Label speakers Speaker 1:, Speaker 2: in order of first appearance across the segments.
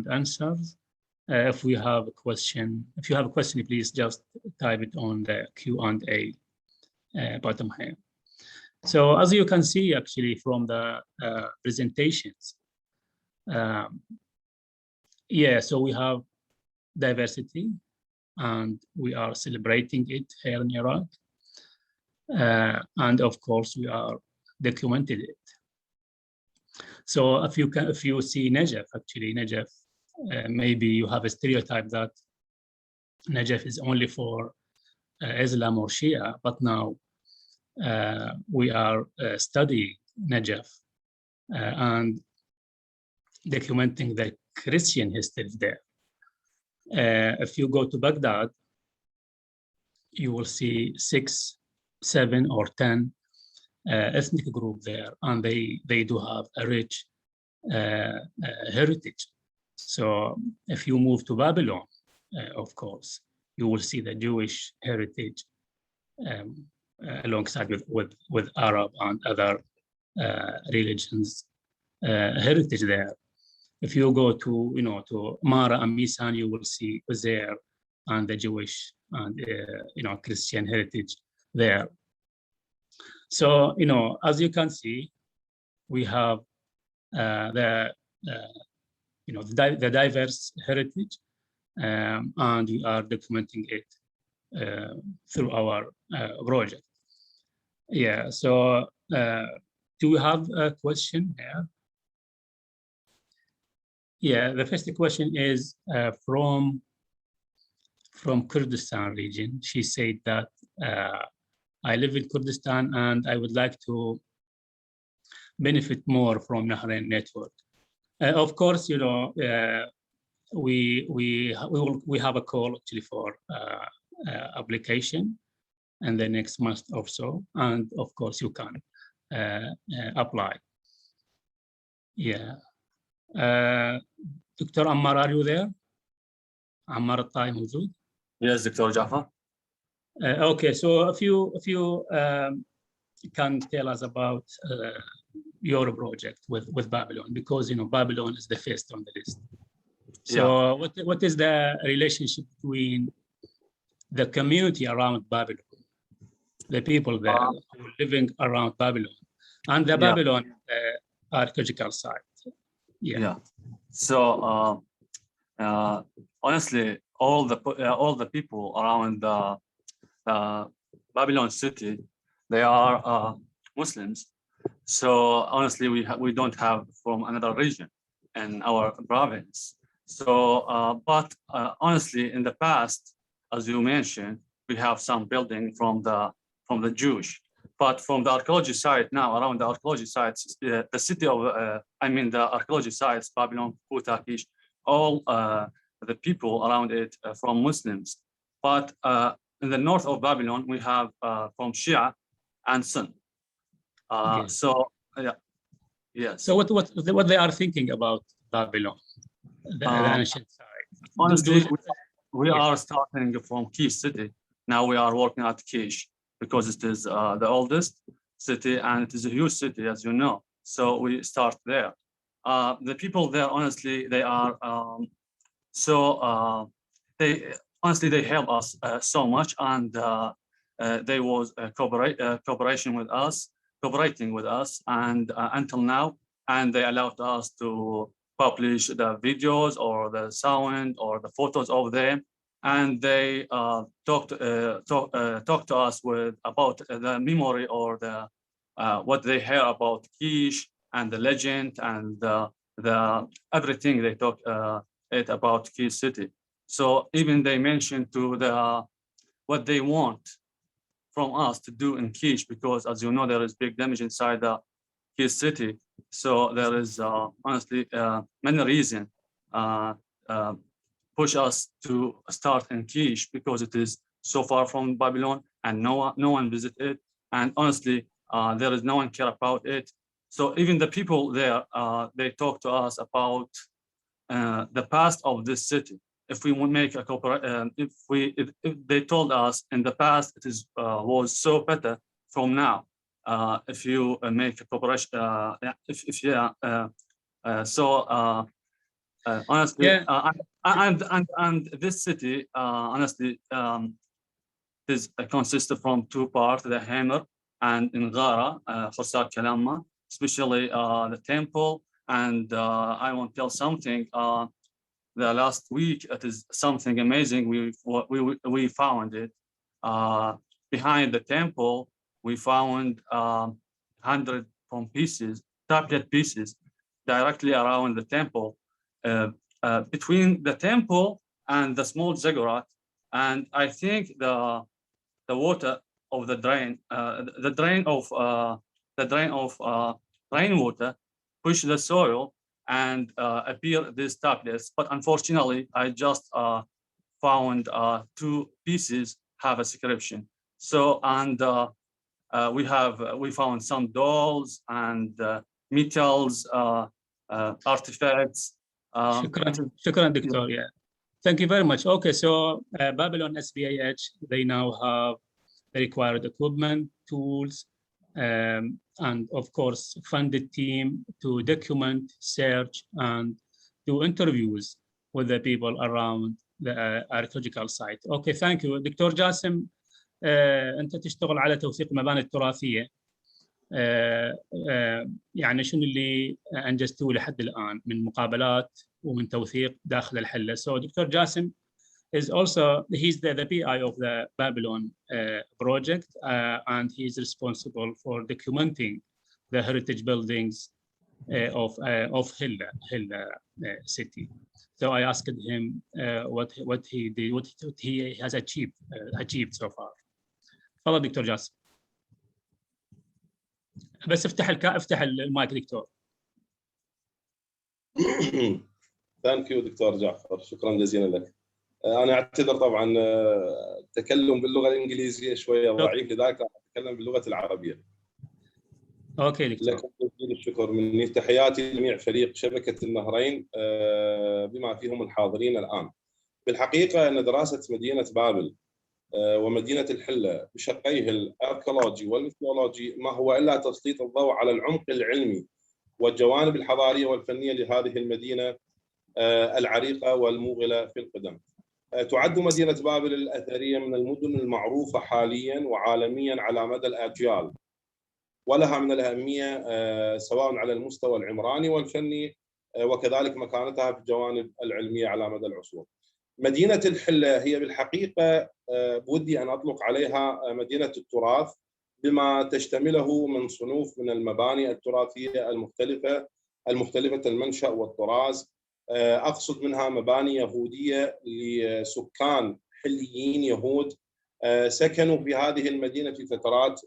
Speaker 1: and answers. If you have a question, please just type it on the Q&A bottom here. So as you can see, actually, from the presentations, so we have diversity, and we are celebrating it here in Iraq. And of course, we are documented it. So if you see Najaf, actually, Najaf, maybe you have a stereotype that Najaf is only for Islam or Shia, but now we are studying Najaf and documenting the Christian history there. If you go to Baghdad, you will see 6, 7, or 10 ethnic group there, and they do have a rich heritage. So if you move to Babylon, of course, you will see the Jewish heritage alongside with Arab and other religions heritage there. If you go to to Ammar and Misan, you will see Uzayr and the Jewish and Christian heritage there. So as you can see, we have the diverse heritage, and we are documenting it through our project. Yeah. So do we have a question here? Yeah, the first question is from Kurdistan region. She said that I live in Kurdistan and I would like to benefit more from Nahrein network. Of course, we have a call actually for application in the next month or so, and of course you can apply. Yeah. Dr. Ammar, are you there? Ammar Altaee موجود?
Speaker 2: Yes, Dr. Jaafar.
Speaker 1: Okay, so if you can tell us about your project with Babylon, because Babylon is the first on the list. So what is the relationship between the community around Babylon, the people there who are living around Babylon, and the Babylon archaeological site?
Speaker 2: So honestly, all the people around the Babylon city, they are Muslims. So honestly, we don't have from another region in our province. So but honestly, in the past, as you mentioned, we have some building from the Jewish. But from the archaeology site now, around the archaeology sites, the city of, the archaeology sites, Babylon, Kufa, all the people around it from Muslims. But in the north of Babylon, we have from Shia and Sunni. So
Speaker 1: So what they are thinking about Babylon, the ancient site?
Speaker 2: Honestly, we are starting from Key city. Now we are working at Kish, because it is the oldest city and it is a huge city, as you know. So we start there. The people there, honestly, they are they help us so much, and they was cooperating with us, and until now, and they allowed us to publish the videos or the sound or the photos of them. And they talk to us about the memory or the what they hear about Kish and the legend and the everything they talk about Kish city. So even they mentioned to what they want from us to do in Kish, because as you know, there is big damage inside the Kish city. So there is honestly many reasons push us to start in Kish, because it is so far from Babylon and no one visit it, and honestly there is no one care about it. So even the people there, they talk to us about the past of this city. If we would make a cooperation, if they told us in the past it is was so better from now. If you make a cooperation, Honestly,
Speaker 1: Yeah.
Speaker 2: and this city, honestly, is consisted from two parts: the Hammer and Ngara, Khursak Kalama, especially the temple. And I want to tell something. The last week, it is something amazing. We found it behind the temple. We found 100 tablet pieces, directly around the temple, between the temple and the small ziggurat. And I think the water of the drain, the drain of rainwater, push the soil and appear these tablets. But unfortunately, I just found two pieces have a inscription. So, and we found some dolls and metals, artifacts.
Speaker 1: شكرا دكتور. Yeah. Thank you very much. Okay, so Babylon SBAH, they now have the required equipment, tools, and of course, funded team to document, search, and do interviews with the people around the archaeological site. Okay, thank you. دكتور جاسم، أنت تشتغل على توثيق المباني التراثية. يعني شنو اللي أنجزتوه لحد الآن من مقابلات ومن توثيق داخل الحلة؟ So Dr. Jasim is also, he's the PI of the Babylon project, and he's responsible for documenting the heritage buildings of Hilla city. So I asked him what he did, what he has achieved so far. تفضل دكتور جاسم. بس افتح المايك دكتور.
Speaker 3: ثانك يو دكتور جعفر، شكرا جزيلا لك. انا اعتذر طبعا التكلم باللغه الانجليزيه شويه ضعيف، لذلك اتكلم باللغه العربيه.
Speaker 1: اوكي دكتور.
Speaker 3: لكم جزيل الشكر مني، تحياتي لجميع فريق شبكه النهرين بما فيهم الحاضرين الان. بالحقيقه ان دراسه مدينه بابل ومدينة الحلة بشقيه الأركيولوجي والميثولوجي ما هو إلا تسليط الضوء على العمق العلمي والجوانب الحضارية والفنية لهذه المدينة العريقة والموغلة في القدم. تعد مدينة بابل الأثرية من المدن المعروفة حالياً وعالمياً على مدى الأجيال، ولها من الأهمية سواء على المستوى العمراني والفني وكذلك مكانتها في الجوانب العلمية على مدى العصور. مدينة الحلة هي بالحقيقة بودي أن أطلق عليها مدينة التراث بما تشتمله من صنوف من المباني التراثية المختلفة المنشأ والطراز. أقصد منها مباني يهودية لسكان حليين يهود سكنوا في هذه المدينة في فترات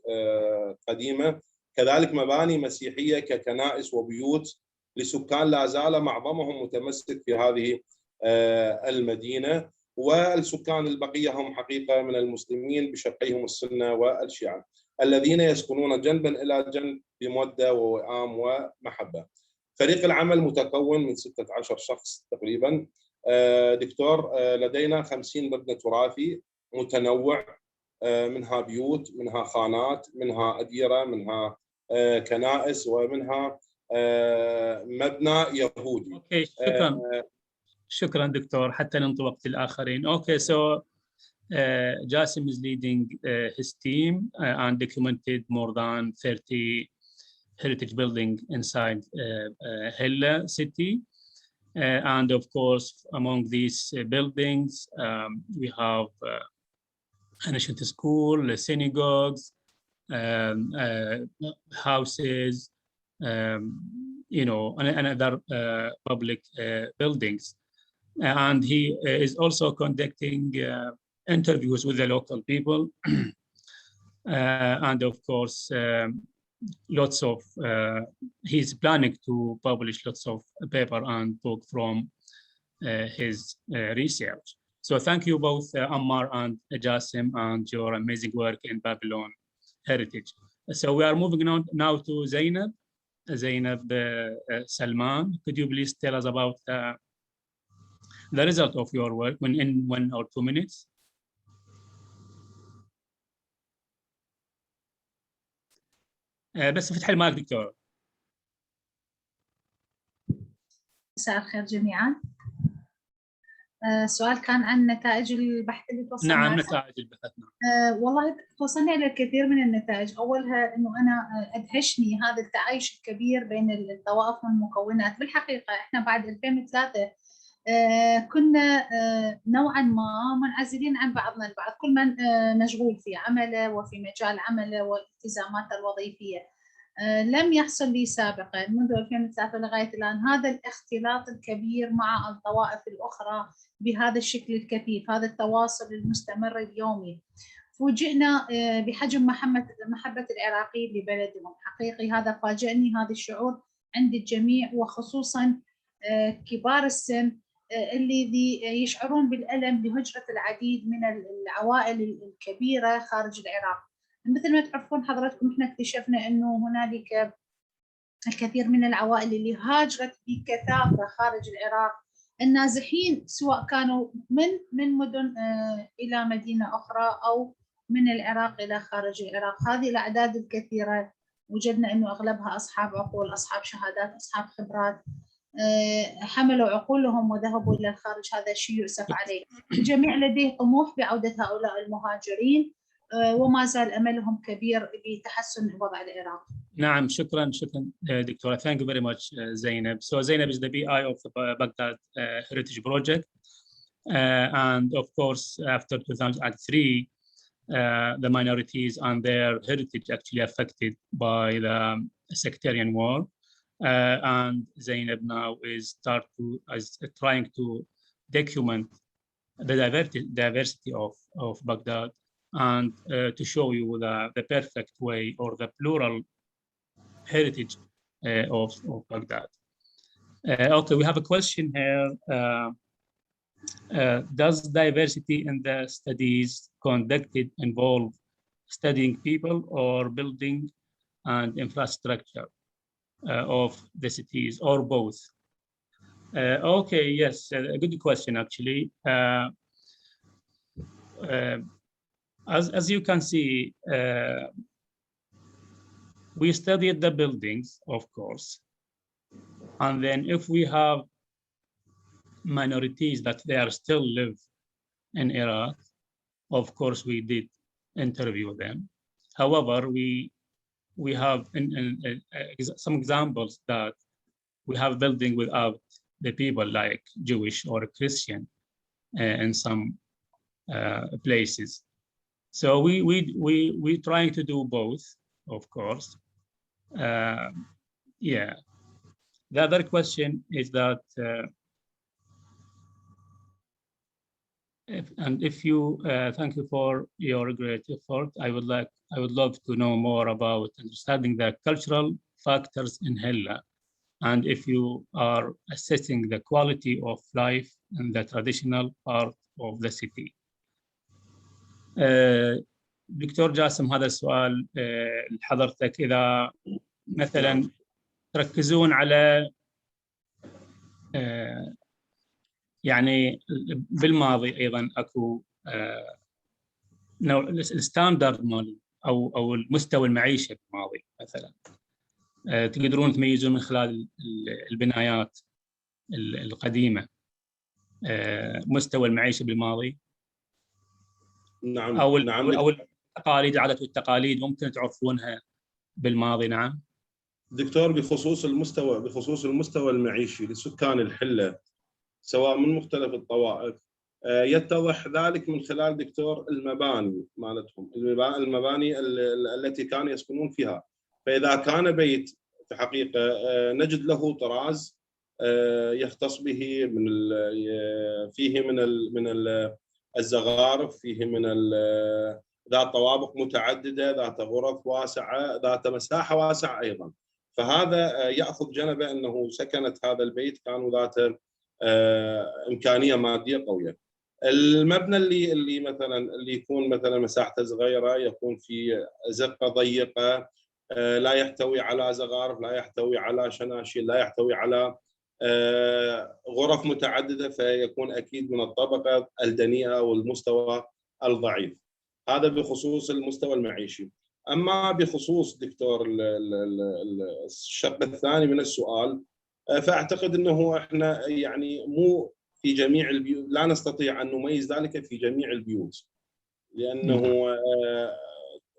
Speaker 3: قديمة، كذلك مباني مسيحية ككنائس وبيوت لسكان لا زال معظمهم متمسك في هذه المدينة، والسكان البقية هم حقيقة من المسلمين بشقيهم السنة والشيعة الذين يسكنون جنبا إلى جنب بمودة ووئام ومحبة. فريق العمل متكون من 16 شخص تقريبا. دكتور، لدينا 50 مبنى تراثي متنوع، منها بيوت، منها خانات، منها أديرة، منها كنائس، ومنها مبنى يهودي.
Speaker 1: أوكي، شكرا دكتور، حتى ننطي وقت الآخرين. Okay, so Jasim is leading his team and documented more than 30 heritage buildings inside Hilla city. And of course, among these buildings, we have an ancient school, synagogues, houses, you know, and other public buildings. And he is also conducting interviews with the local people. And of course, lots of, he's planning to publish lots of paper and book from his research. So thank you both, Ammar and Jasim, and your amazing work in Babylon heritage. So we are moving on now to Zainab. Zainab Salman, could you please tell us about the result of your work in 1 or 2 minutes? بس فتح المايك دكتور.
Speaker 4: مساء الخير جميعا. السؤال كان عن نتائج البحث اللي توصلنا.
Speaker 1: نعم، نتائج البحث.
Speaker 4: والله توصلنا إلى الكثير من النتائج. أولها أنه أنا أدهشني هذا التعايش الكبير بين الطوائف والمكونات. بالحقيقة إحنا بعد 2003 كنا نوعا ما منعزلين عن بعضنا البعض، كل من مشغول في عمله وفي مجال عمله والتزاماته الوظيفية. لم يحصل لي سابقا منذ 2003 لغاية الآن هذا الاختلاط الكبير مع الطوائف الأخرى بهذا الشكل الكثيف، هذا التواصل المستمر اليومي. فوجئنا بحجم محبة العراقيين لبلدهم. حقيقي هذا فاجأني، هذا الشعور عند الجميع، وخصوصا كبار السن اللي يشعرون بالألم لهجرة العديد من العوائل الكبيرة خارج العراق. مثل ما تعرفون حضراتكم، احنا اكتشفنا انه هنالك الكثير من العوائل اللي هاجرت بكثافة خارج العراق، النازحين سواء كانوا من مدن إلى مدينة أخرى أو من العراق إلى خارج العراق. هذه الأعداد الكثيرة وجدنا أنه أغلبها أصحاب عقول، أصحاب شهادات، أصحاب خبرات، حملوا عقولهم وذهبوا إلى الخارج. هذا شيء يؤسف عليه. الجميع لديه طموح بعودة هؤلاء المهاجرين، وما زال أملهم كبير بتحسن وضع العراق.
Speaker 1: نعم، شكرا دكتورة. Thank you very much, Zainab. So Zainab is the PI of the Baghdad Heritage Project. And of course, after 2003, the minorities and their heritage actually affected by the sectarian war. And Zainab now is trying to document the diversity of Baghdad and to show you the perfect way or the plural heritage of Baghdad. Okay, we have a question here. Does diversity in the studies conducted involve studying people or building and infrastructure of the cities, or both? Okay, yes, a good question actually. As you can see, we studied the buildings, of course, and then if we have minorities that they are still live in Iraq, of course we did interview them. However, we have some examples that we have building without the people, like Jewish or Christian in some places. So we trying to do both, of course. Yeah. The other question is that thank you for your great effort. I would love to know more about understanding the cultural factors in Hilla, and if you are assessing the quality of life in the traditional part of the city. دكتور جاسم، هذا السؤال لحضرتك، إذا مثلا تركزون على يعني بالماضي أيضا أكو الستاندرد مال أو المستوى المعيشة بالماضي مثلا، تقدرون تميزون من خلال البنايات القديمة مستوى المعيشة بالماضي؟
Speaker 3: نعم.
Speaker 1: أو
Speaker 3: نعم.
Speaker 1: أو التقاليد، العادات والتقاليد ممكن تعرفونها بالماضي. نعم
Speaker 3: دكتور، بخصوص المستوى المعيشي لسكان الحلة سواء من مختلف الطوائف، يتضح ذلك من خلال دكتور المباني مالتهم، المباني التي كانوا يسكنون فيها. فإذا كان بيت في حقيقة نجد له طراز يختص به فيه من الزخارف، فيه من ذات طوابق متعددة، ذات غرف واسعة، ذات مساحة واسعة أيضا. فهذا يأخذ جنبه أنه سكنت هذا البيت كانوا ذات إمكانية مادية قوية. المبنى اللي مثلا اللي يكون مثلا مساحته صغيرة، يكون في زقة ضيقة، لا يحتوي على زخارف، لا يحتوي على شناشيل، لا يحتوي على غرف متعددة، فيكون أكيد من الطبقة الدنيئة والمستوى الضعيف. هذا بخصوص المستوى المعيشي. أما بخصوص دكتور الشق الثاني من السؤال، فاعتقد انه احنا يعني مو في جميع البيوت، لا نستطيع ان نميز ذلك في جميع البيوت، لانه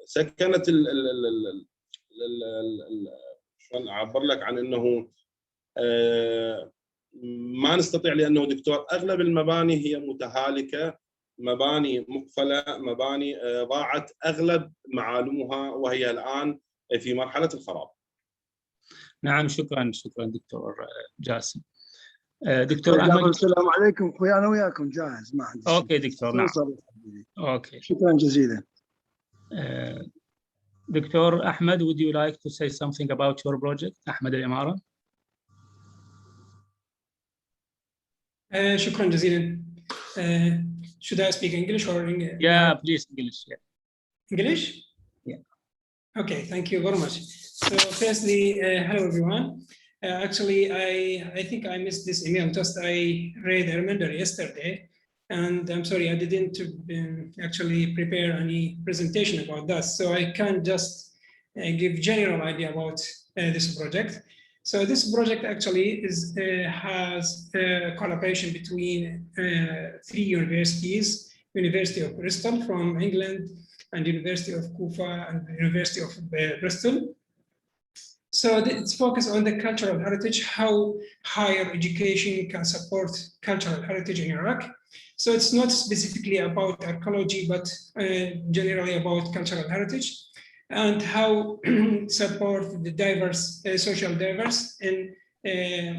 Speaker 3: سكنت شلون اعبر لك عن انه ما نستطيع، لانه دكتور اغلب المباني هي متهالكه، مباني مقفله، مباني ضاعت اغلب معالمها وهي الان في مرحله الخراب.
Speaker 1: نعم، شكرا دكتور جاسم. دكتور احمد.
Speaker 5: السلام عليكم اخوي، انا وياكم جاهز، ما عندي شيء.
Speaker 1: اوكي دكتور. نعم. اوكي.
Speaker 5: شكرا جزيلا.
Speaker 1: دكتور احمد, would you like to say something about your project? احمد الاماره.
Speaker 6: شكرا جزيلا. Should I speak English or English?
Speaker 1: Yeah, please English. Yeah.
Speaker 6: English?
Speaker 1: Yeah.
Speaker 6: Okay, thank you very much. So firstly, hello everyone. Actually, I think I missed this email. Just I read a reminder yesterday, and I'm sorry I didn't actually prepare any presentation about that. So I can just give general idea about this project. So this project actually has a collaboration between 3 universities: University of Bristol from England, and University of Kufa, and University of Bristol. So it's focused on the cultural heritage, how higher education can support cultural heritage in Iraq. So it's not specifically about archaeology, but generally about cultural heritage, and how support the diverse, social diverse in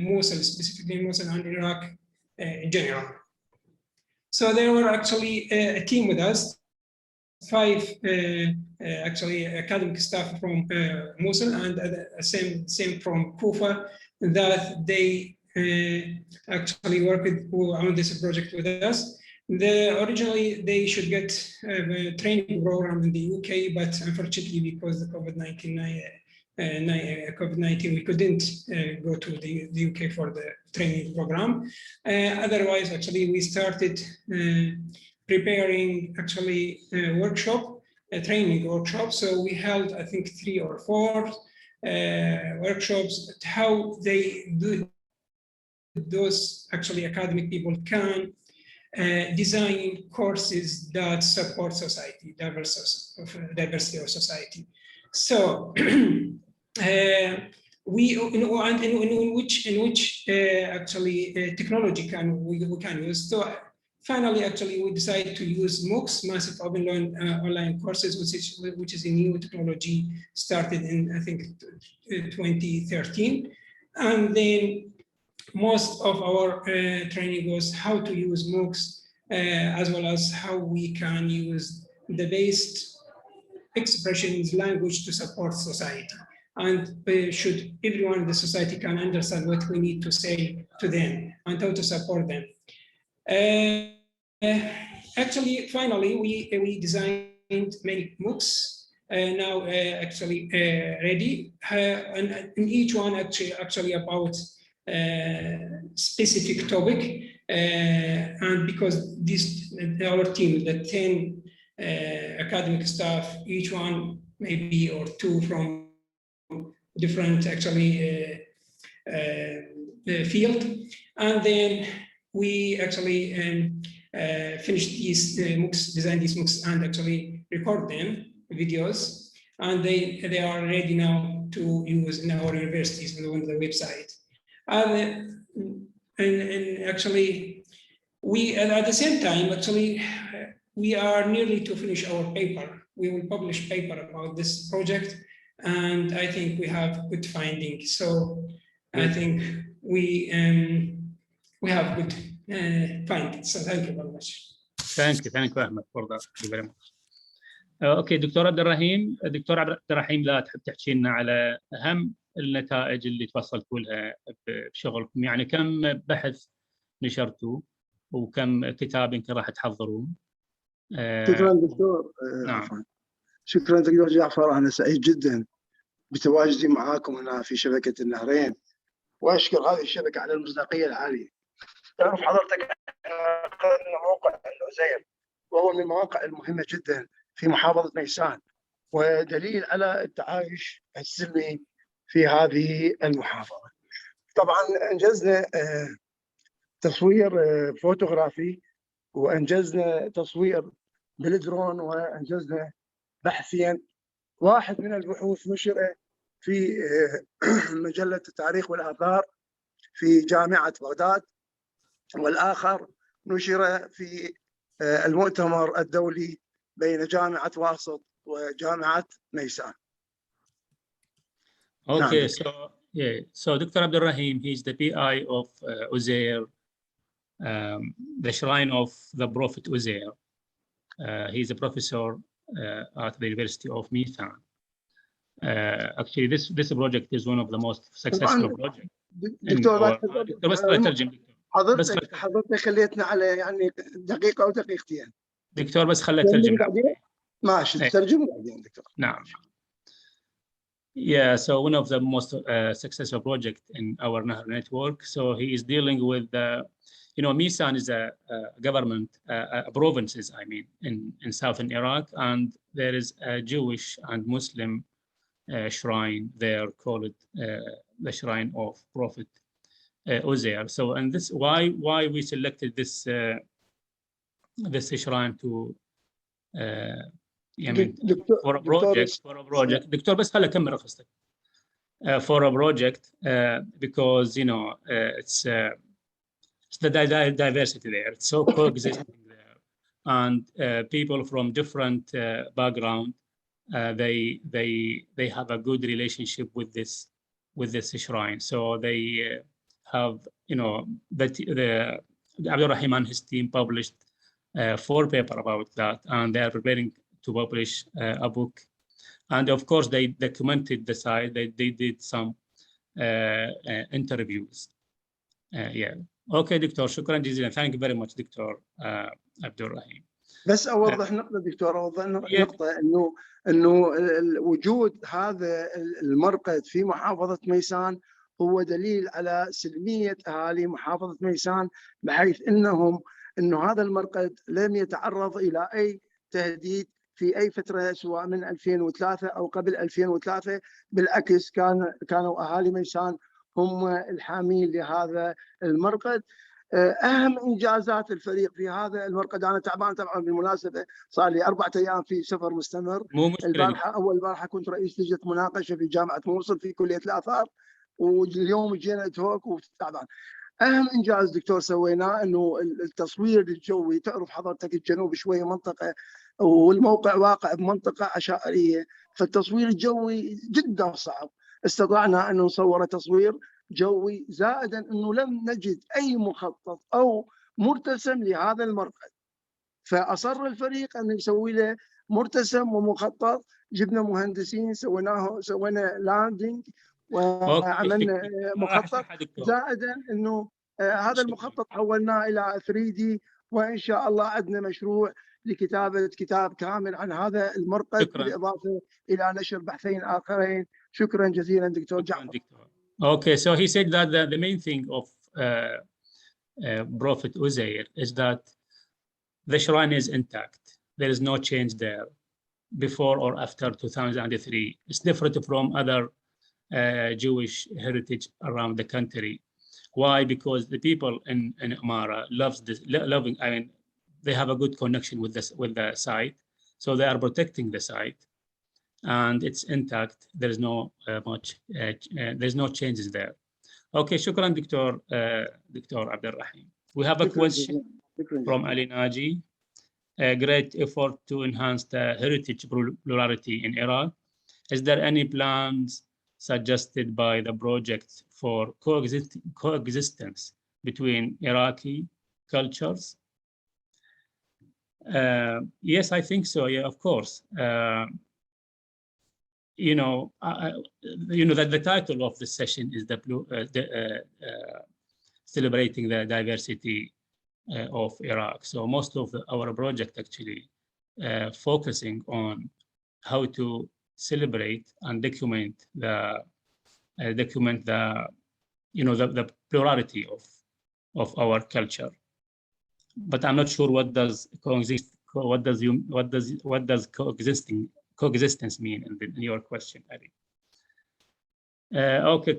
Speaker 6: Mosul, specifically Mosul and Iraq in general. So there were actually a team with us, 5 actually academic staff from Mosul, and same from Kufa, that they actually worked on this project with us. Originally they should get a training program in the UK, but unfortunately because of COVID-19 we couldn't go to the UK for the training program. Otherwise, actually we started preparing actually a workshop, a training workshop. So we held, I think, 3 or 4 workshops, how they do, those actually academic people can design courses that support society, diversity of society. So in which actually technology we can use. So finally, actually, we decided to use MOOCs, massive open online courses, which is a new technology started in, I think, 2013. And then most of our training was how to use MOOCs, as well as how we can use the based expressions language to support society. And should everyone in the society can understand what we need to say to them and how to support them. Actually, finally, we designed many MOOCs now actually ready, and in each one actually about specific topic, and because our team, the 10 academic staff, each one maybe or 2 from different actually field, and then we actually finished these MOOCs, designed these MOOCs, and actually record them videos, and they are ready now to use in our universities on the website. And actually, we at the same time actually we are nearly to finish our paper. We will publish paper about this project, and I think we have good findings. So I think we have good findings. So thank you very much.
Speaker 1: Thank you, Ahmed, for that. Thank you very much. اوكي دكتور عبد الرحيم, لا تحب تحكي لنا على اهم النتائج اللي توصلتوا لها بشغلكم؟ يعني كم بحث نشرتوا وكم كتاب يمكن راح تحضرون؟
Speaker 5: شكرا دكتور.
Speaker 1: نعم.
Speaker 5: شكرا دكتور جعفر، انا سعيد جدا بتواجدي معاكم هنا في شبكه النهرين، واشكر هذه الشبكه على المصداقيه العاليه. تعرف حضرتك قررنا موقع العزير، وهو من المواقع المهمه جدا في محافظه ميسان، ودليل على التعايش السلمي في هذه المحافظه. طبعا انجزنا تصوير فوتوغرافي، وانجزنا تصوير بالدرون، وانجزنا بحثين. واحد من البحوث نشر في مجلة التاريخ والآثار في جامعة بغداد، والآخر نشر في المؤتمر الدولي بين جامعة واسط وجامعة ميسان.
Speaker 1: Okay, so Dr. Abdulrahim, he's the PI of Uzayr, the shrine of the Prophet Uzayr. He's a professor at the University of Misan. Actually, this project is one of the most successful projects.
Speaker 5: دكتور
Speaker 1: بس ترجم
Speaker 5: حضرتك خليتنا على يعني دقيقة أو دقيقتين.
Speaker 1: دكتور بس خليك ترجم.
Speaker 5: ماشي ترجم بعدين دكتور.
Speaker 1: نعم. Yeah, so one of the most successful projects in our Nahrein network. So he is dealing with Misan is a government, provinces, I mean, in southern Iraq, and there is a Jewish and Muslim shrine there called the Shrine of Prophet Uzayr. So, and this why we selected this shrine to for a project. دكتور بس خليك كمل قصتك. For a project because it's the diversity there. It's so coexisting there, and people from different background. They have a good relationship with this shrine. So they have the Abdulrahim and his team published 4 papers about that, and they are preparing to publish a book. And of course, they documented the site. They did some interviews. Yeah. Okay, دكتور شكرا جزيلا. Thank you very much, دكتور Abdulrahim.
Speaker 5: بس اوضح نقطه دكتور، اوضح نقطه انه وجود هذا المرقد في محافظه ميسان هو دليل على سلميه اهالي محافظه ميسان، بحيث انه هذا المرقد لم يتعرض الى اي تهديد في اي فتره، سواء من 2003 او قبل 2003. بالعكس كانوا اهالي ميسان هم الحامين لهذا المرقد. اهم انجازات الفريق في هذا المرقد، انا تعبان طبعا بالمناسبه، صار لي 4 ايام في سفر مستمر. البارحه كنت رئيس لجنه مناقشه في جامعه موصل في كليه الاثار، واليوم جينا توك وتعبان. اهم انجاز دكتور سويناه انه التصوير الجوي. تعرف حضرتك الجنوب شويه منطقه، والموقع واقع بمنطقه عشائريه، فالتصوير الجوي جدا صعب. استطعنا ان نصور تصوير جوي، زائدا انه لم نجد اي مخطط او مرتسم لهذا المرقد، فاصر الفريق ان يسوي له مرتسم ومخطط. جبنا مهندسين، سوينا لاندنج وعملنا مخطط، زائدا انه هذا المخطط حولناه الى 3D، وان شاء الله عندنا مشروع لكتابه كتاب كامل عن هذا المرقد، بالاضافه الى نشر بحثين اخرين. شكرا جزيلا دكتور جعفر.
Speaker 1: Okay, so he said that the main thing of Prophet Uzayr is that the shrine is intact. There is no change there before or after 2003. It's different from other Jewish heritage around the country. Why? Because the people in Ammar loving. I mean, they have a good connection with the site, so they are protecting the site, and it's intact. There is no there's no changes there. Okay, shukran, Dr. Abdulrahim. We have a question from Ali Naji. A great effort to enhance the heritage plurality in Iraq. Is there any plans suggested by the project for coexistence between Iraqi cultures? Yes, I think so. Yeah, of course. That the title of the session is celebrating the diversity of Iraq. So most of our project actually focusing on how to celebrate and document the plurality of our culture. But I'm not sure what does coexistence mean in your question, Ali. Okay,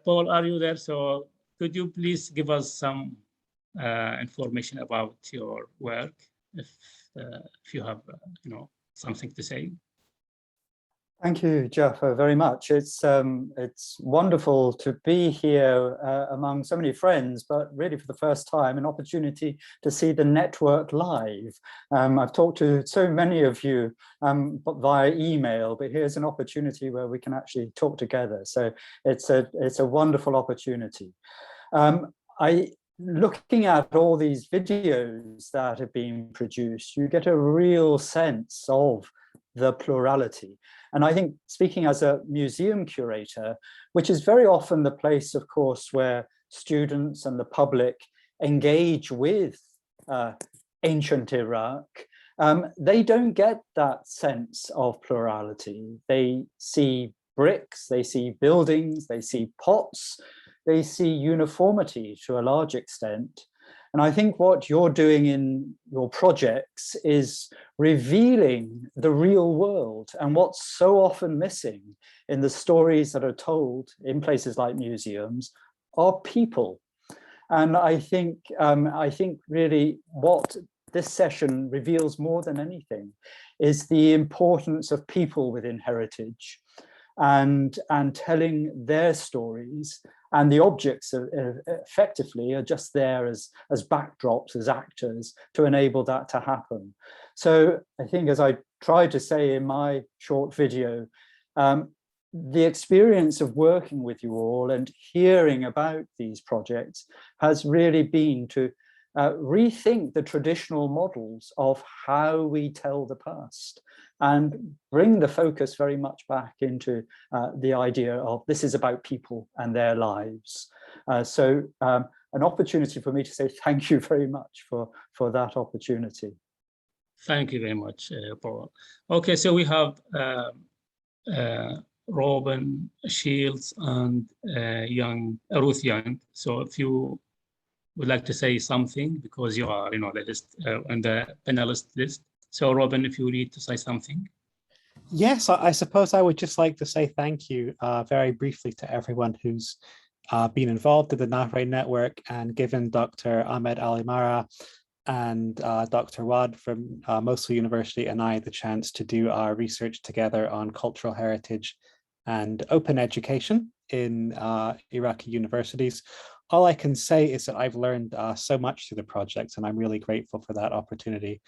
Speaker 1: Paul, are you there? So could you please give us some information about your work, if you have, something to say?
Speaker 7: Thank you, Jaafar, very much. It's wonderful to be here among so many friends, but really for the first time, an opportunity to see the network live. I've talked to so many of you via email, but here's an opportunity where we can actually talk together. So it's a wonderful opportunity. Looking at all these videos that have been produced, you get a real sense of the plurality. And I think, speaking as a museum curator, which is very often the place, of course, where students and the public engage with ancient Iraq, they don't get that sense of plurality. They see bricks, they see buildings, they see pots, they see uniformity to a large extent. And I think what you're doing in your projects is revealing the real world, and what's so often missing in the stories that are told in places like museums are people. And I think really what this session reveals more than anything is the importance of people within heritage and telling their stories. And the objects effectively are just there as backdrops, as actors, to enable that to happen. So I think, as I tried to say in my short video, the experience of working with you all and hearing about these projects has really been to rethink the traditional models of how we tell the past and bring the focus very much back into the idea of this is about people and their lives. So an opportunity for me to say thank you very much for that opportunity.
Speaker 1: Thank you very much, Paul. Okay, so we have Robin Shields and Ruth Young. So if you would like to say something, because you are, the list on the panelist list. So Robin, if you need to say something.
Speaker 8: Yes, I suppose I would just like to say thank you very briefly to everyone who's been involved in the Nahrein network, and given Dr. Ahmed Ali-Mara and Dr. Wad from Mosul University and I the chance to do our research together on cultural heritage and open education in Iraqi universities. All I can say is that I've learned so much through the project, and I'm really grateful for that opportunity.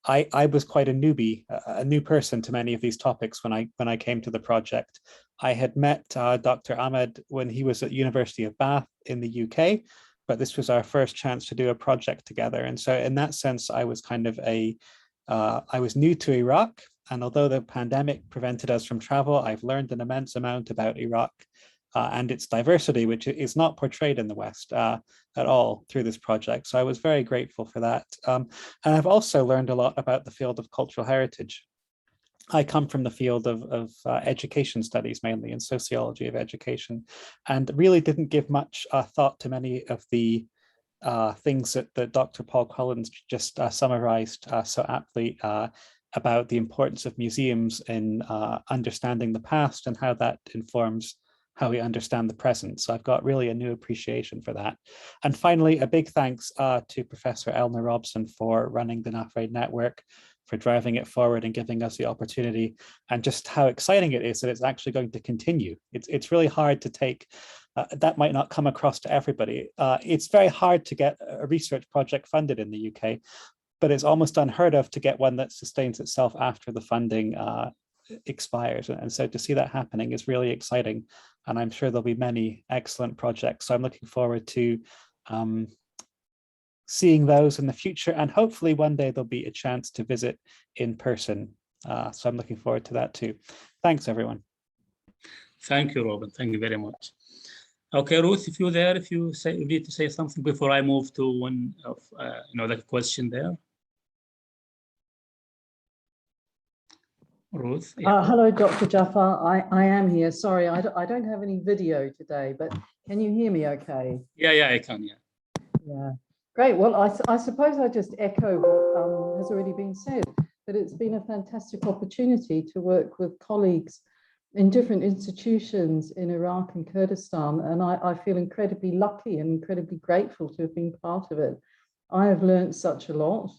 Speaker 8: I was quite a newbie, a new person to many of these topics when I came to the project. I had met Dr. Ahmed when he was at University of Bath in the UK, but this was our first chance to do a project together. And so in that sense, I was kind of I was new to Iraq. And although the pandemic prevented us from travel, I've learned an immense amount about Iraq and its diversity, which is not portrayed in the West at all through this project. So I was very grateful for that. And I've also learned a lot about the field of cultural heritage. I come from the field of education studies, mainly in sociology of education, and really didn't give much thought to many of the things that Dr. Paul Collins just summarized so aptly about the importance of museums in understanding the past and how that informs how we understand the present. So I've got really a new appreciation for that. And finally, a big thanks to Professor Eleanor Robson for running the Nahrein network, for driving it forward and giving us the opportunity, and just how exciting it is that it's actually going to continue. It's really hard to take, that might not come across to everybody. It's very hard to get a research project funded in the UK, but it's almost unheard of to get one that sustains itself after the funding expires. And so to see that happening is really exciting. And I'm sure there'll be many excellent projects. So I'm looking forward to seeing those in the future. And hopefully one day there'll be a chance to visit in person. So I'm looking forward to that too. Thanks, everyone.
Speaker 1: Thank you, Robin. Thank you very much. Okay, Ruth, if you're there, if you need to say something before I move to one of the question there. Ruth. Yeah.
Speaker 9: Hello, Dr. Jaafar. I am here. Sorry, I don't have any video today, but can you hear me okay?
Speaker 1: Yeah, I can, yeah.
Speaker 9: Yeah, great. Well, I suppose I just echo what has already been said, that it's been a fantastic opportunity to work with colleagues in different institutions in Iraq and Kurdistan, and I feel incredibly lucky and incredibly grateful to have been part of it. I have learned such a lot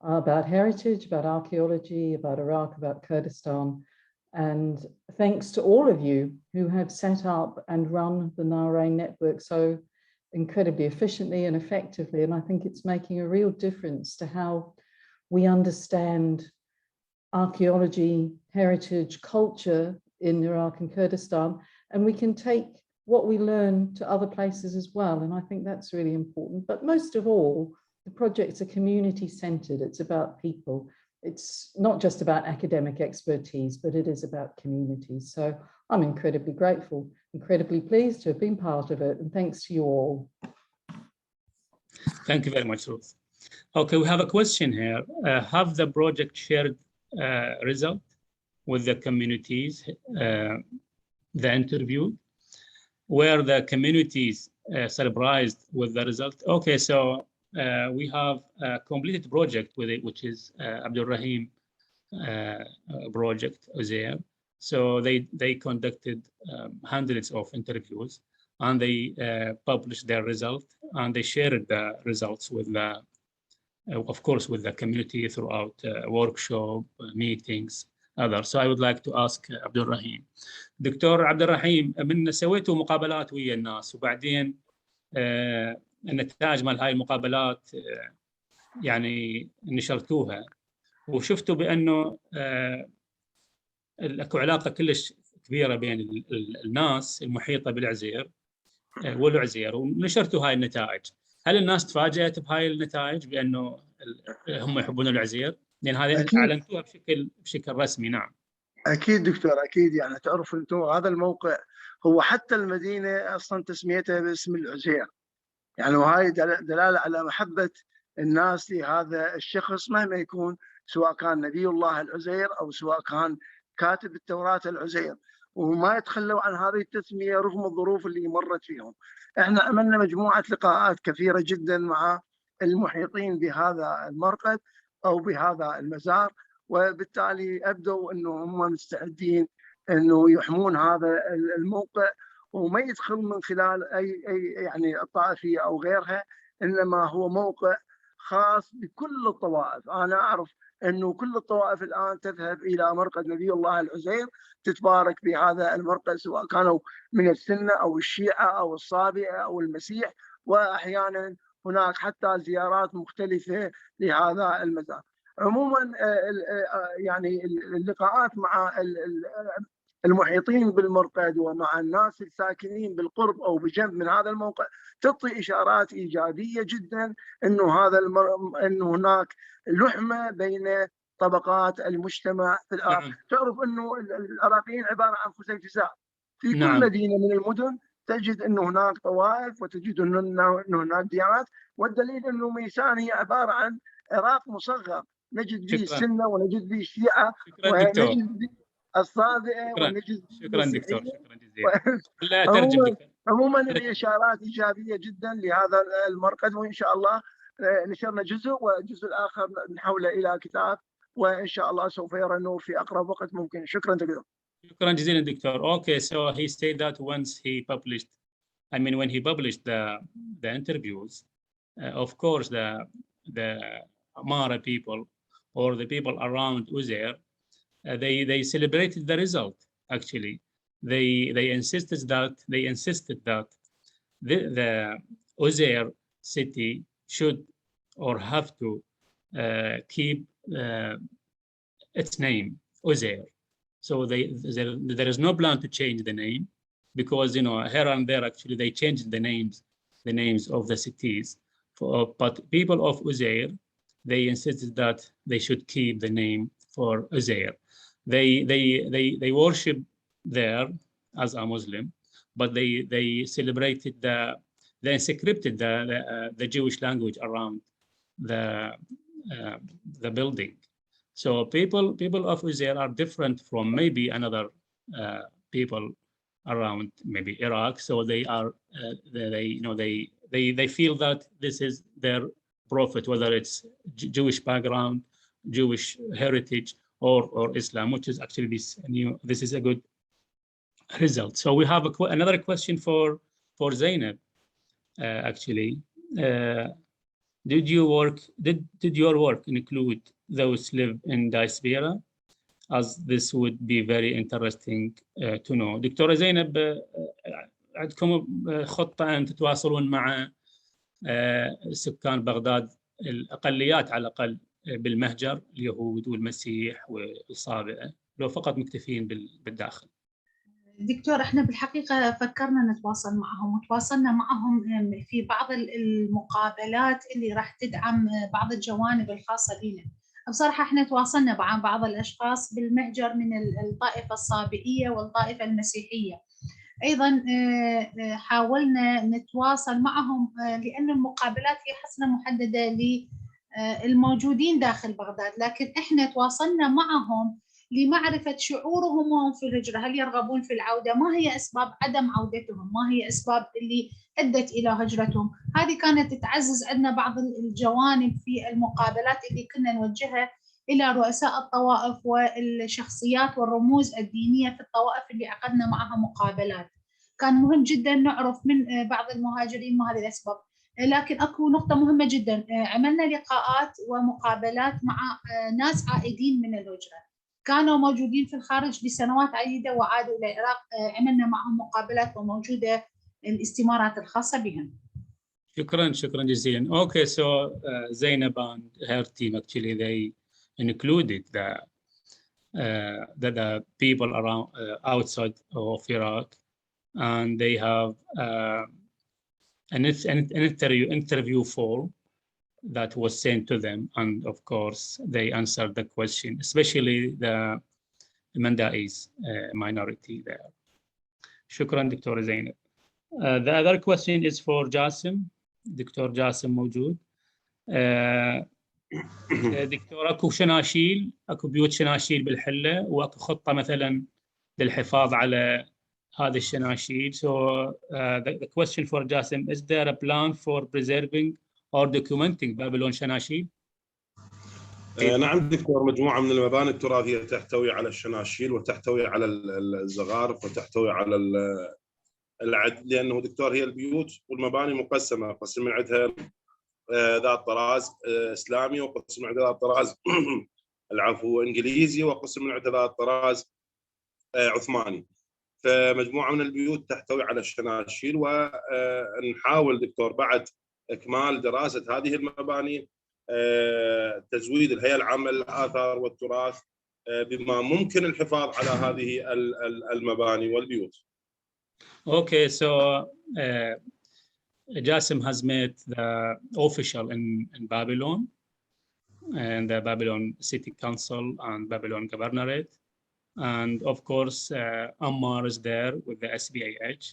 Speaker 9: about heritage, about archaeology, about Iraq, about Kurdistan. And thanks to all of you who have set up and run the Nahrein network so incredibly efficiently and effectively. And I think it's making a real difference to how we understand archaeology, heritage, culture in Iraq and Kurdistan, and we can take what we learn to other places as well. And I think that's really important. But most of all, the projects are community-centered. It's about people. It's not just about academic expertise, but it is about community. So I'm incredibly grateful, incredibly pleased to have been part of it. And thanks to you all.
Speaker 1: Thank you very much, Ruth. Okay, we have a question here. Have the project shared result with the communities, the interview? Were the communities surprised with the result? Okay, so we have a completed project with it, which is Abdulrahim project, Uzayr. So they conducted hundreds of interviews, and they published their result, and they shared the results with the, of course, with the community throughout workshop, meetings, others. So I would like to ask Abdulrahim. دكتور عبد الرحيم، من سويتوا مقابلات ويا الناس وبعدين النتائج مال هاي المقابلات يعني نشرتوها وشفتوا بأنه اكو علاقة كلش كبيرة بين الناس المحيطة بالعزير والعزير، ونشرتوا هاي النتائج. هل الناس تفاجأت بهاي النتائج بأنه هم يحبون العزير؟ لأن هذه أعلنتوها بشكل رسمي. نعم.
Speaker 5: أكيد دكتور، أكيد. يعني تعرف أنتم هذا الموقع هو حتى المدينة أصلا تسميتها باسم العزير، يعني وهاي دلالة على محبة الناس لهذا الشخص مهما يكون، سواء كان نبي الله العزير أو سواء كان كاتب التوراة العزير، وما يتخلوا عن هذه التسمية رغم الظروف اللي مرت فيهم. احنا عملنا مجموعة لقاءات كثيرة جدا مع المحيطين بهذا المرقد أو بهذا المزار، وبالتالي أبدوا أنه هم مستعدين أنه يحمون هذا الموقع وما يدخل من خلال أي يعني الطائفية أو غيرها، إنما هو موقع خاص بكل الطوائف. أنا أعرف أنه كل الطوائف الآن تذهب إلى مرقد نبي الله العزير تتبارك بهذا المرقد، سواء كانوا من السنة أو الشيعة أو الصابئة أو المسيح، وأحيانا هناك حتى زيارات مختلفة لهذا المزار. عموما يعني اللقاءات مع المحيطين بالمرقد ومع الناس الساكنين بالقرب أو بجنب من هذا الموقع تعطي إشارات إيجابية جدا إنه إنه هناك لحمة بين طبقات المجتمع في العراق. تعرف إنه العراقيين عبارة عن خسيفساء في كل مدينة من المدن، تجد إنه هناك طوائف وتجد إنه هناك ديانات، والدليل إنه ميسان هي عبارة عن عراق مصغر، نجد به السنة ونجد به الشيعة ونجد به الصابئة ونجد.
Speaker 1: شكرا دكتور، شكرا جزيلا.
Speaker 5: عموما الإشارات إيجابية جدا لهذا المرقد، وإن شاء الله نشرنا جزء والجزء الآخر نحوله إلى كتاب، وإن شاء الله سوف يرى النور في أقرب وقت ممكن. شكرا دكتور.
Speaker 1: شكرا جزيلا دكتور. Okay, so he said that once he published, I mean when he published the interviews, of course the Ammar people or the people around Uzayr, they celebrated the result. Actually, they insisted that the Uzayr city should or have to keep its name Uzayr. So there is no plan to change the name, because here and there actually they changed the names of the cities. But people of Uzayr, they insisted that they should keep the name for Uzayr. They worship there as a Muslim, but they celebrated they encrypted the Jewish language around the building. So people of Uzayr are different from maybe another people around maybe Iraq. So they are they feel that this is their prophet, whether it's Jewish background, Jewish heritage, or Islam, which is actually this is a good result. So we have another question for Zainab, actually. Did your work include those live in diaspora? As this would be very interesting to know. دكتورة زينب, عندكم خطة أن تتواصلون مع سكان بغداد الأقليات على الأقل بالمهجر، اليهود والمسيح والصابئة، لو فقط مكتفين بالداخل؟
Speaker 4: دكتور، احنا بالحقيقة فكرنا نتواصل معهم، وتواصلنا معهم في بعض المقابلات اللي راح تدعم بعض الجوانب الخاصة بنا. بصراحة احنا تواصلنا مع بعض الأشخاص بالمهجر من الطائفة الصابئية والطائفة المسيحية. أيضا حاولنا نتواصل معهم لأن المقابلات هي حصرا محددة للموجودين داخل بغداد، لكن احنا تواصلنا معهم لمعرفة شعورهم وهم في الهجرة. هل يرغبون في العودة؟ ما هي أسباب عدم عودتهم؟ ما هي أسباب اللي أدت إلى هجرتهم؟ هذه كانت تعزز عندنا بعض الجوانب في المقابلات اللي كنا نوجهها إلى رؤساء الطوائف والشخصيات والرموز الدينية في الطوائف اللي عقدنا معها مقابلات. كان مهم جدا نعرف من بعض المهاجرين ما هذه الأسباب. لكن أكو نقطة مهمة جدا، عملنا لقاءات ومقابلات مع ناس عائدين من الهجرة، كانوا موجودين في الخارج لسنوات عديدة وعادوا إلى العراق. عملنا معهم مقابلات وموجودة الاستمارات الخاصة بهم.
Speaker 1: شكرا جزيلا. Okay, so Zainab and her team actually they included the people around outside of Iraq, and they have an interview form that was sent to them, and of course they answered the question, especially the Mandais minority there. شكرا دكتورة زينب. The other question is for Jasim. دكتور جاسم موجود. دكتور اكو شناشيل، اكو بيوت شناشيل بالحلة، واكو خطة مثلا للحفاظ على هذه الشناشيل. So the question for Jasim, is there a plan for preserving or documenting Babylon شناشيل؟
Speaker 3: نعم دكتور، مجموعة من المباني التراثية تحتوي على الشناشيل وتحتوي على الزخارف وتحتوي على العدد، لأنه دكتور هي البيوت والمباني مقسمة، قسم من عندها ذات طراز إسلامي، وقسم من عندها ذات طراز العفو إنجليزي، وقسم من عندها ذات طراز عثماني. فمجموعة من البيوت تحتوي على الشناشيل، ونحاول دكتور بعد إكمال دراسة هذه المباني تزويد الهيئة العامة للآثار والتراث بما ممكن الحفاظ على هذه المباني والبيوت.
Speaker 1: Okay, so Jasim has met the official in Babylon and the Babylon City Council and Babylon Governorate, and of course Ammar is there with the SBAH.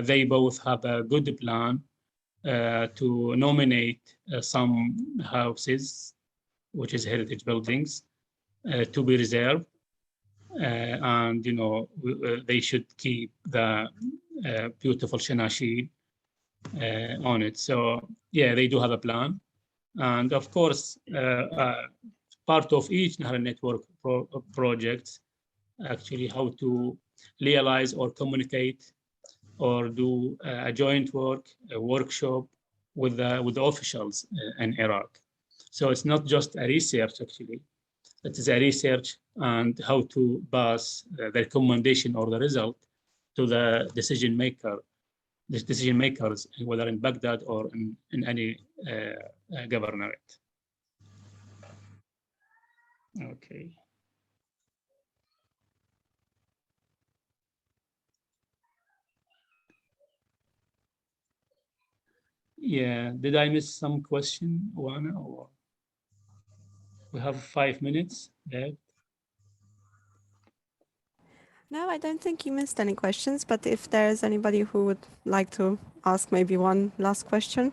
Speaker 1: They both have a good plan to nominate some houses, which is heritage buildings, to be reserved, and you know they should keep the beautiful shanashid on it. So yeah, they do have a plan, and of course part of each Nahrein network project actually how to realize or communicate or do a joint work, a workshop with the officials in Iraq. So it's not just a research actually, it is a research and how to pass the recommendation or the result to the decision makers, whether in Baghdad or in any governorate. Okay. Yeah, did I miss some question, Oana? Or we have 5 minutes left.
Speaker 10: No, I don't think you missed any questions, but if there's anybody who would like to ask maybe one last question.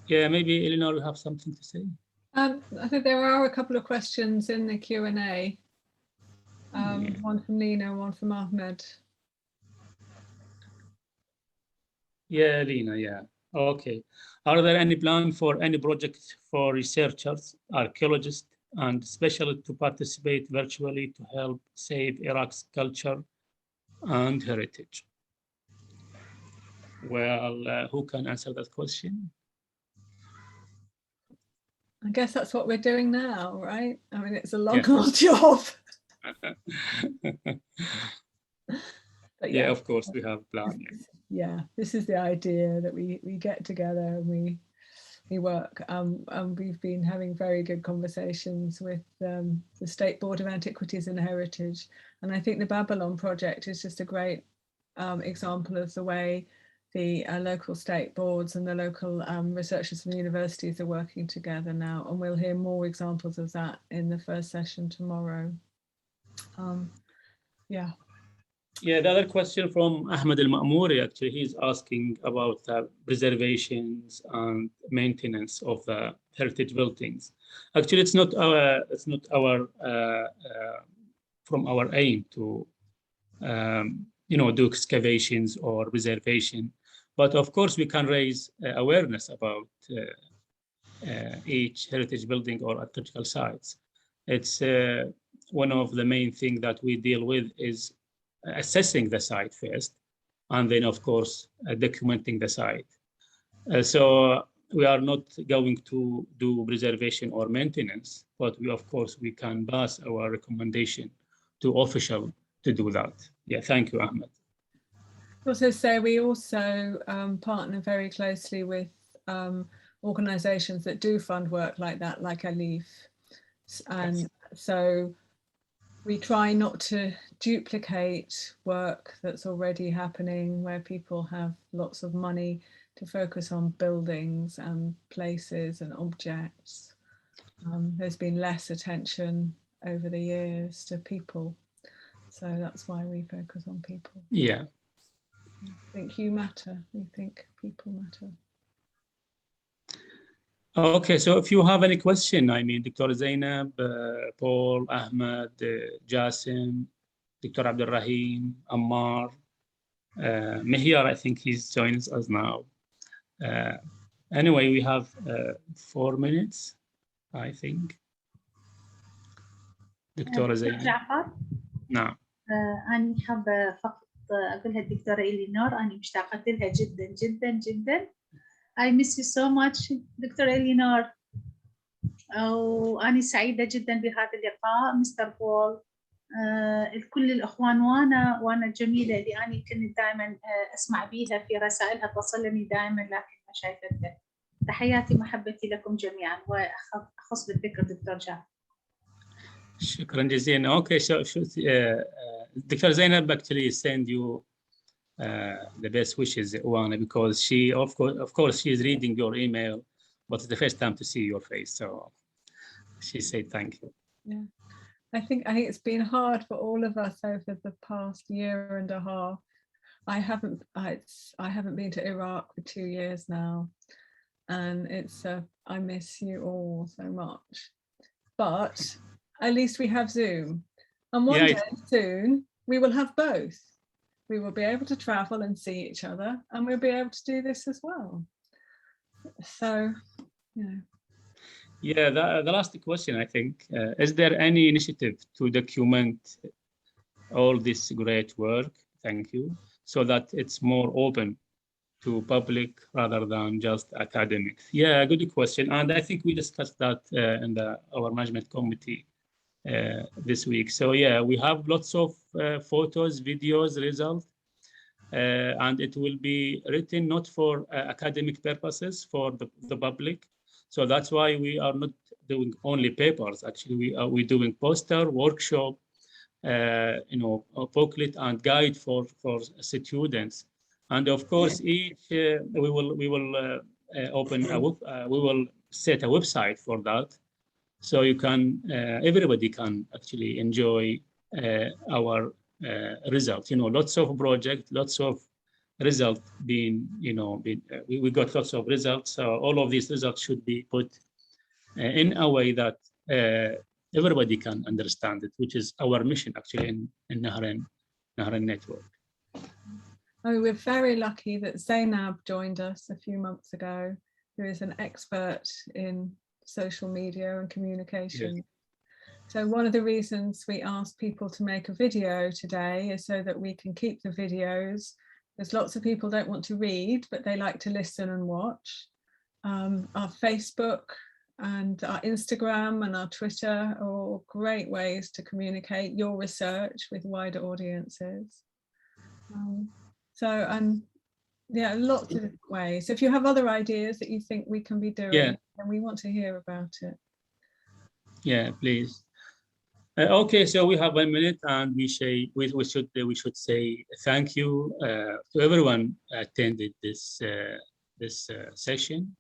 Speaker 1: Yeah, maybe Eleanor will have something to say.
Speaker 11: I think there are a couple of questions in the Q&A. One from Lena, one from Ahmed.
Speaker 1: Yeah, Lena, yeah. Okay. Are there any plan for any project for researchers, archaeologists, and especially to participate virtually to help save Iraq's culture and heritage. Well, who can answer that question?
Speaker 11: I guess that's what we're doing now, right? I mean, it's a long, old job. But
Speaker 1: yeah, of course, we have planned.
Speaker 11: Yeah, this is the idea that we get together and we work. And we've been having very good conversations with the State Board of Antiquities and Heritage. And I think the Babylon project is just a great example of the way the local state boards and the local researchers from the universities are working together now. And we'll hear more examples of that in the first session tomorrow. Yeah.
Speaker 1: Yeah, the other question from Ahmed Al-Ma'mouri, actually, he's asking about preservations and maintenance of the heritage buildings. Actually, it's not our from our aim to do excavations or preservation, but of course we can raise awareness about each heritage building or archaeological sites. It's one of the main things that we deal with is assessing the site first, and then of course documenting the site. So we are not going to do preservation or maintenance, but of course we can pass our recommendation to official to do that. Yeah, thank you, Ahmed.
Speaker 11: Also say we also partner very closely with organizations that do fund work like that, like Alif. And so we try not to duplicate work that's already happening where people have lots of money to focus on buildings and places and objects. There's been less attention over the years to people. So that's why we focus on people.
Speaker 1: Yeah.
Speaker 11: I think you matter. We think people matter.
Speaker 1: Okay, so if you have any question, I mean, Dr. Zainab, Paul, Ahmed, Jasim, Dr. Abdulrahim, Ammar, Mehyar, I think he's joining us now. Anyway, we have 4 minutes, I think. دكتورة زينب.
Speaker 4: جعفر.
Speaker 1: نعم.
Speaker 4: أنا حابة فقط أقولها الدكتورة إلينور، أنا مشتاقة لها جدا جدا جدا. I miss you so much دكتورة إلينور. وأنا سعيدة جدا بهذا اللقاء مستر بول. الكل الأخوان وأنا جميلة اللي أنا كنت دائما أسمع بيها في رسائلها تصلني دائما، لكن ما شايفتها. تحياتي محبتي لكم جميعا، وأخص بالذكر دكتور جعفر.
Speaker 1: شكرا جزيلا. Okay, so Dr. Zainab actually send you the best wishes, Wana, because she, of course, she is reading your email, but it's the first time to see your face. So she said thank you.
Speaker 11: Yeah, I think it's been hard for all of us over the past year and a half. I haven't been to Iraq for 2 years now, and it's I miss you all so much. But at least we have Zoom, and one day soon we will have both. We will be able to travel and see each other, and we'll be able to do this as well. So, you know.
Speaker 1: Yeah, the last question, I think, is there any initiative to document all this great work? Thank you. So that it's more open to public rather than just academics. Yeah, good question. And I think we discussed that in our management committee this week. So yeah, we have lots of photos, videos, results, and it will be written not for academic purposes, for the public. So that's why we are not doing only papers. Actually, we're doing poster, workshop, booklet and guide for students. And of course, each we will open we will set a website for that, so you can everybody can actually enjoy our results. Lots of projects, lots of results being we got lots of results. So all of these results should be put in a way that everybody can understand it, which is our mission actually in Nahrein Network.
Speaker 11: Oh, we're very lucky that Zainab joined us a few months ago, who is an expert in social media and communication.
Speaker 1: Yes.
Speaker 11: So one of the reasons we asked people to make a video today is so that we can keep the videos. There's lots of people don't want to read, but they like to listen and watch. Our Facebook and our Instagram and our Twitter are all great ways to communicate your research with wider audiences. Yeah, lots of different ways. If you have other ideas that you think we can be doing, then we want to hear about it.
Speaker 1: Yeah, please. Okay, so we have 1 minute, and we should say thank you to everyone attended this session,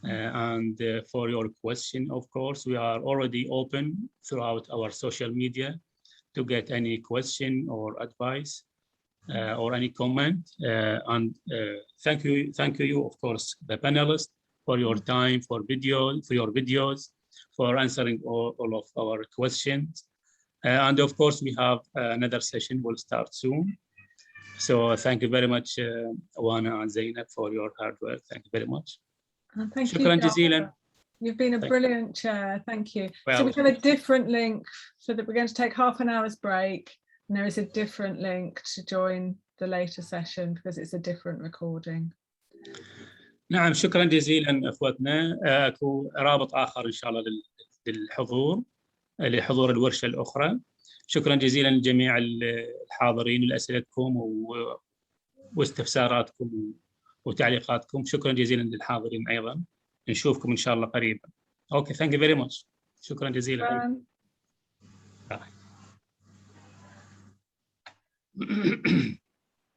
Speaker 1: and for your question. Of course, we are already open throughout our social media to get any question or advice or any comment. And thank you, of course, the panelists for your time, for your videos, for answering all of our questions. And of course, we have another session will start soon. So thank you very much, Wana and Zainab, for your hard work. Thank you very much.
Speaker 11: Thank you,
Speaker 1: Shukran jazilan.
Speaker 11: You've been a brilliant chair. Thank you.
Speaker 1: Well,
Speaker 11: so we have a different link, so that we're going to take half an hour's break, and there is a different link to join the later session because it's a different recording.
Speaker 1: نعم، شكرا جزيلا اخوتنا. اكو رابط اخر ان شاء الله لحضور الورشه الاخرى. شكرا جزيلا لجميع الحاضرين لاسئلتكم واستفساراتكم وتعليقاتكم. شكرا جزيلا للحاضرين ايضا. نشوفكم ان شاء الله قريبا. اوكي، ثانك يو فيري ماتش. شكرا جزيلا.